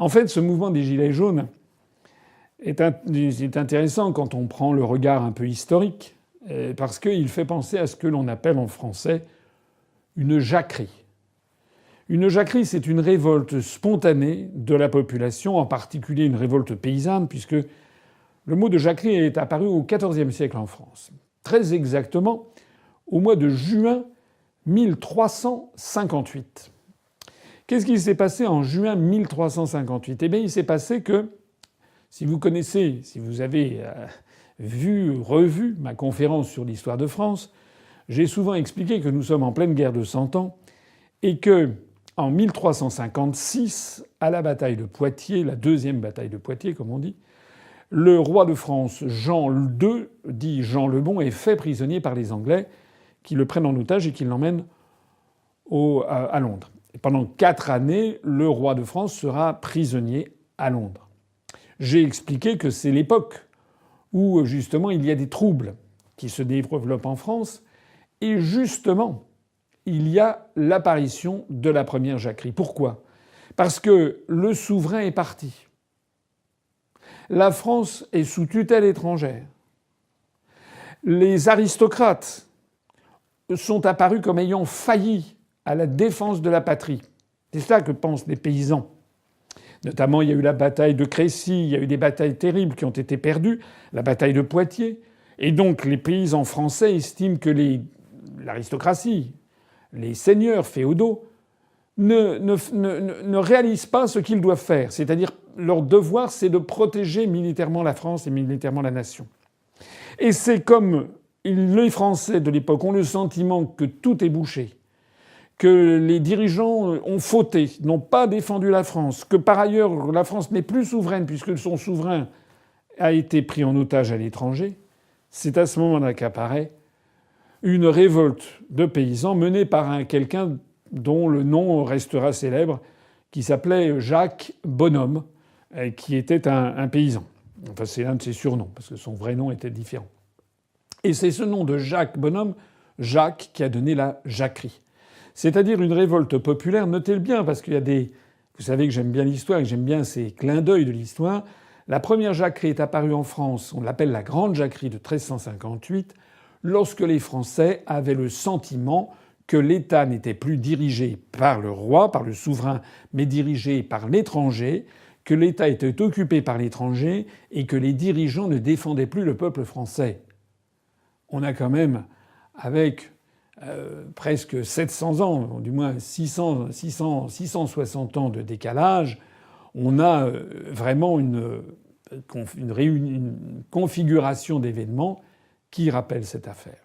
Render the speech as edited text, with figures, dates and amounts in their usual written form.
En fait, ce mouvement des Gilets jaunes est intéressant quand on prend le regard un peu historique, parce qu'il fait penser à ce que l'on appelle en français une jacquerie. Une jacquerie, c'est une révolte spontanée de la population, en particulier une révolte paysanne, puisque le mot de jacquerie est apparu au XIVe siècle en France. Très exactement au mois de juin 1358. Qu'est-ce qui s'est passé en juin 1358 ? Eh bien, il s'est passé que, si vous connaissez, si vous avez revu ma conférence sur l'histoire de France, j'ai souvent expliqué que nous sommes en pleine guerre de Cent Ans et que, en 1356, à la bataille de Poitiers, la deuxième bataille de Poitiers, comme on dit, le roi de France, Jean II, dit Jean le Bon, est fait prisonnier par les Anglais qui le prennent en otage et qui l'emmènent à Londres. Et pendant 4 années, le roi de France sera prisonnier à Londres. J'ai expliqué que c'est l'époque où, justement, il y a des troubles qui se développent en France. Et justement, il y a l'apparition de la première jacquerie. Pourquoi ? Parce que le souverain est parti. La France est sous tutelle étrangère. Les aristocrates sont apparus comme ayant failli à la défense de la patrie. C'est ça que pensent les paysans. Notamment, il y a eu la bataille de Crécy, il y a eu des batailles terribles qui ont été perdues, la bataille de Poitiers. Et donc, les paysans français estiment que l'aristocratie, les seigneurs féodaux, ne réalisent pas ce qu'ils doivent faire. C'est-à-dire, leur devoir, c'est de protéger militairement la France et militairement la nation. Et c'est comme les Français de l'époque ont le sentiment que tout est bouché, que les dirigeants ont fauté, n'ont pas défendu la France, que par ailleurs la France n'est plus souveraine puisque son souverain a été pris en otage à l'étranger, c'est à ce moment-là qu'apparaît une révolte de paysans menée par quelqu'un dont le nom restera célèbre, qui s'appelait Jacques Bonhomme, qui était un paysan. Enfin, c'est un de ses surnoms, parce que son vrai nom était différent. Et c'est ce nom de Jacques Bonhomme, Jacques, qui a donné la jacquerie. C'est-à-dire une révolte populaire, notez-le bien, parce qu'il y a des... Vous savez que j'aime bien l'histoire, et que j'aime bien ces clins d'œil de l'histoire. La première jacquerie est apparue en France, on l'appelle la Grande Jacquerie de 1358, lorsque les Français avaient le sentiment que l'État n'était plus dirigé par le roi, par le souverain, mais dirigé par l'étranger, que l'État était occupé par l'étranger et que les dirigeants ne défendaient plus le peuple français. On a quand même, avec presque 700 ans, du moins 660 ans de décalage, on a vraiment une configuration d'événements qui rappelle cette affaire.